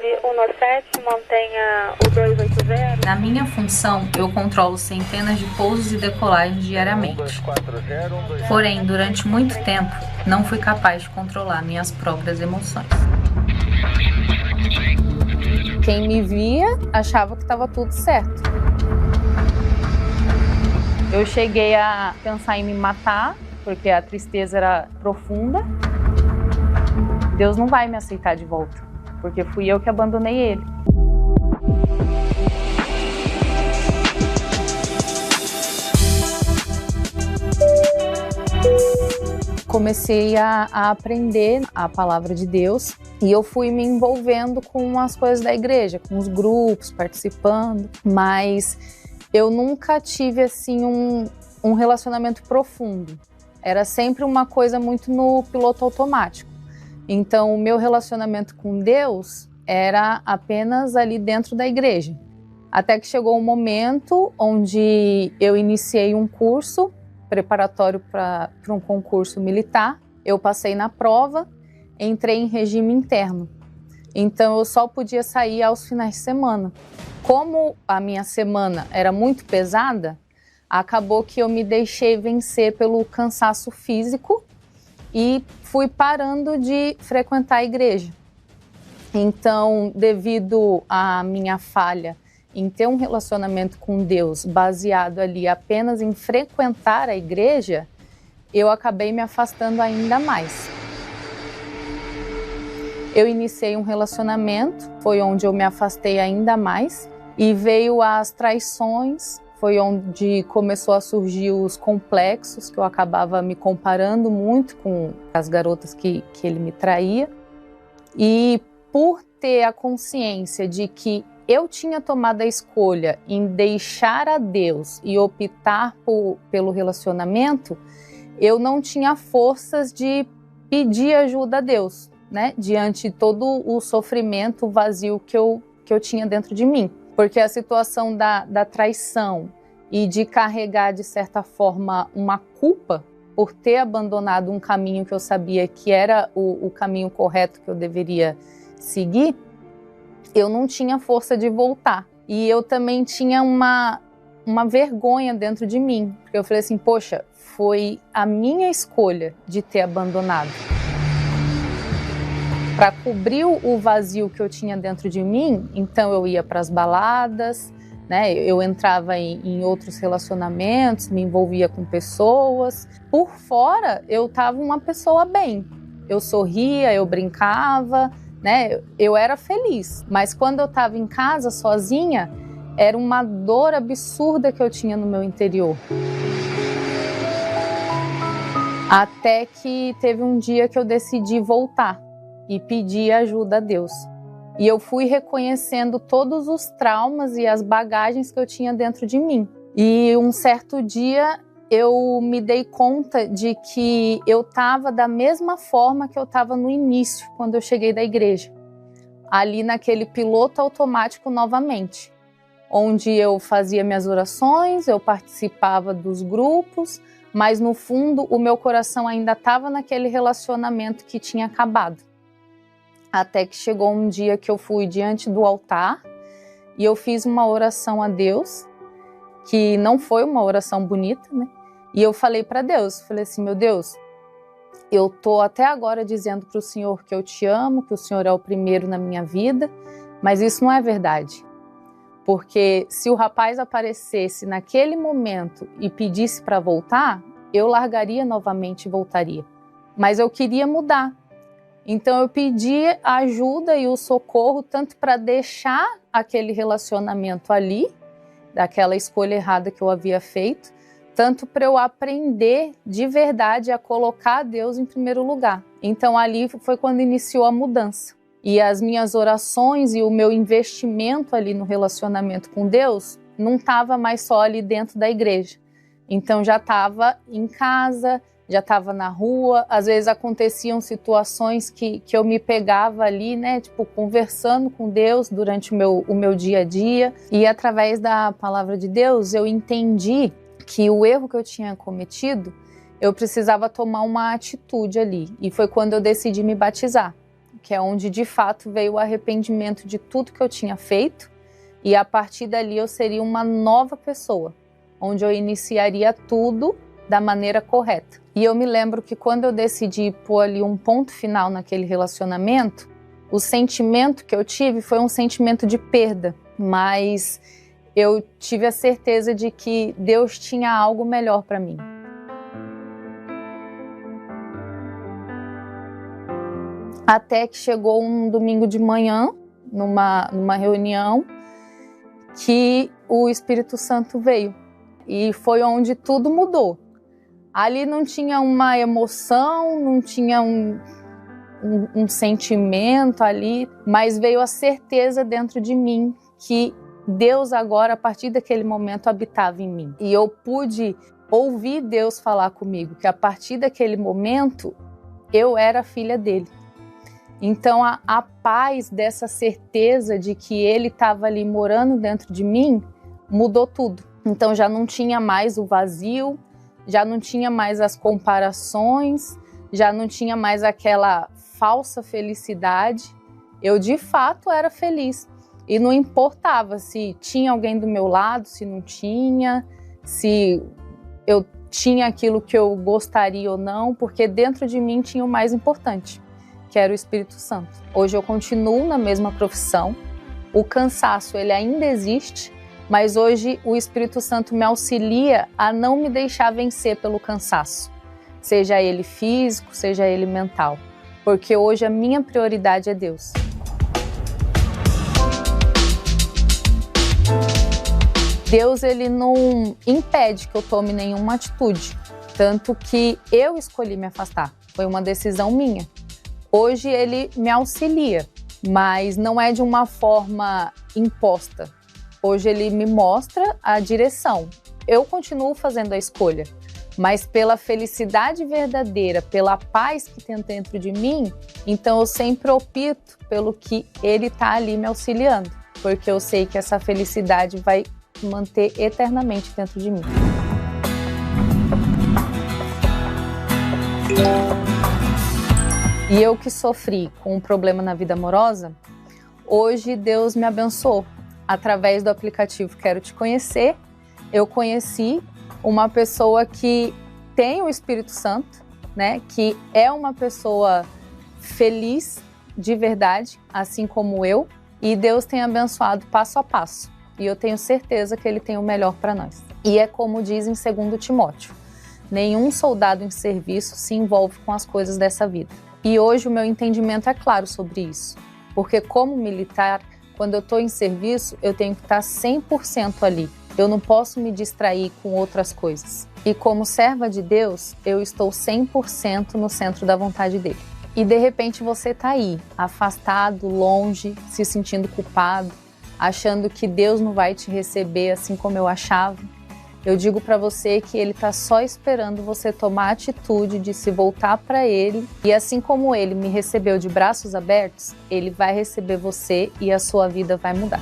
917, mantenha o 280. Na minha função, eu controlo centenas de pousos e decolagens diariamente. Porém, durante muito tempo, não fui capaz de controlar minhas próprias emoções. Quem me via achava que estava tudo certo. Eu cheguei a pensar em me matar, porque a tristeza era profunda. Deus não vai me aceitar de volta, porque fui eu que abandonei ele. Comecei a aprender a palavra de Deus e eu fui me envolvendo com as coisas da igreja, com os grupos, participando, mas eu nunca tive assim um relacionamento profundo. Era sempre uma coisa muito no piloto automático. Então, o meu relacionamento com Deus era apenas ali dentro da igreja. Até que chegou um momento onde eu iniciei um curso preparatório para um concurso militar. Eu passei na prova, entrei em regime interno. Então, eu só podia sair aos finais de semana. Como a minha semana era muito pesada, acabou que eu me deixei vencer pelo cansaço físico e fui parando de frequentar a igreja. Então, devido à minha falha em ter um relacionamento com Deus baseado ali apenas em frequentar a igreja, eu acabei me afastando ainda mais. Eu iniciei um relacionamento, foi onde eu me afastei ainda mais, e veio as traições, foi onde começou a surgir os complexos, que eu acabava me comparando muito com as garotas que ele me traía. E por ter a consciência de que eu tinha tomado a escolha em deixar a Deus e optar pelo relacionamento, eu não tinha forças de pedir ajuda a Deus, né? Diante de todo o sofrimento, o vazio que eu tinha dentro de mim. Porque a situação da traição e de carregar, de certa forma, uma culpa por ter abandonado um caminho que eu sabia que era o caminho correto que eu deveria seguir, eu não tinha força de voltar. E eu também tinha uma vergonha dentro de mim. Porque eu falei assim, poxa, foi a minha escolha de ter abandonado. Para cobrir o vazio que eu tinha dentro de mim, então eu ia para as baladas, né? Eu entrava em outros relacionamentos, me envolvia com pessoas. Por fora, eu estava uma pessoa bem. Eu sorria, eu brincava, né? Eu era feliz. Mas quando eu estava em casa sozinha, era uma dor absurda que eu tinha no meu interior. Até que teve um dia que eu decidi voltar e pedir ajuda a Deus. E eu fui reconhecendo todos os traumas e as bagagens que eu tinha dentro de mim. E um certo dia eu me dei conta de que eu estava da mesma forma que eu estava no início, quando eu cheguei da igreja. Ali naquele piloto automático novamente, onde eu fazia minhas orações, eu participava dos grupos, mas no fundo o meu coração ainda estava naquele relacionamento que tinha acabado. Até que chegou um dia que eu fui diante do altar e eu fiz uma oração a Deus, que não foi uma oração bonita, né? E eu falei para Deus, falei assim, meu Deus, eu tô até agora dizendo para o Senhor que eu te amo, que o Senhor é o primeiro na minha vida, mas isso não é verdade. Porque se o rapaz aparecesse naquele momento e pedisse para voltar, eu largaria novamente e voltaria. Mas eu queria mudar. Então eu pedi a ajuda e o socorro tanto para deixar aquele relacionamento ali, daquela escolha errada que eu havia feito, tanto para eu aprender de verdade a colocar Deus em primeiro lugar. Então ali foi quando iniciou a mudança. E as minhas orações e o meu investimento ali no relacionamento com Deus não estava mais só ali dentro da igreja. Então já estava em casa, já estava na rua, às vezes aconteciam situações que eu me pegava ali, né, tipo, conversando com Deus durante o meu dia a dia. E através da palavra de Deus, eu entendi que o erro que eu tinha cometido, eu precisava tomar uma atitude ali. E foi quando eu decidi me batizar. que é onde de fato veio o arrependimento de tudo que eu tinha feito, e a partir dali eu seria uma nova pessoa, onde eu iniciaria tudo da maneira correta. E eu me lembro que quando eu decidi pôr ali um ponto final naquele relacionamento, o sentimento que eu tive foi um sentimento de perda, mas eu tive a certeza de que Deus tinha algo melhor para mim. Até que chegou um domingo de manhã, numa reunião, que o Espírito Santo veio. E foi onde tudo mudou. Ali não tinha uma emoção, não tinha um sentimento ali, mas veio a certeza dentro de mim que Deus agora, a partir daquele momento, habitava em mim. E eu pude ouvir Deus falar comigo, que a partir daquele momento, eu era filha dele. Então a paz dessa certeza de que ele estava ali morando dentro de mim, mudou tudo. Então já não tinha mais o vazio, já não tinha mais as comparações, já não tinha mais aquela falsa felicidade. Eu de fato era feliz. E não importava se tinha alguém do meu lado, se não tinha, se eu tinha aquilo que eu gostaria ou não, porque dentro de mim tinha o mais importante, que era o Espírito Santo. Hoje eu continuo na mesma profissão, o cansaço ele ainda existe, mas hoje o Espírito Santo me auxilia a não me deixar vencer pelo cansaço, seja ele físico, seja ele mental, porque hoje a minha prioridade é Deus. Deus ele não impede que eu tome nenhuma atitude, tanto que eu escolhi me afastar, foi uma decisão minha. Hoje ele me auxilia, mas não é de uma forma imposta. Hoje ele me mostra a direção. Eu continuo fazendo a escolha, mas pela felicidade verdadeira, pela paz que tem dentro de mim, então eu sempre opto pelo que ele está ali me auxiliando, porque eu sei que essa felicidade vai manter eternamente dentro de mim. E eu que sofri com um problema na vida amorosa, hoje Deus me abençoou. Através do aplicativo Quero Te Conhecer, eu conheci uma pessoa que tem o Espírito Santo, né? Que é uma pessoa feliz de verdade, assim como eu, e Deus tem abençoado passo a passo. E eu tenho certeza que Ele tem o melhor para nós. E é como diz em 2 Timóteo, nenhum soldado em serviço se envolve com as coisas dessa vida. E hoje o meu entendimento é claro sobre isso, porque como militar, quando eu estou em serviço, eu tenho que estar 100% ali. Eu não posso me distrair com outras coisas. E como serva de Deus, eu estou 100% no centro da vontade dele. E de repente você está aí, afastado, longe, se sentindo culpado, achando que Deus não vai te receber assim como eu achava. Eu digo para você que Ele está só esperando você tomar a atitude de se voltar para Ele. E assim como Ele me recebeu de braços abertos, Ele vai receber você e a sua vida vai mudar.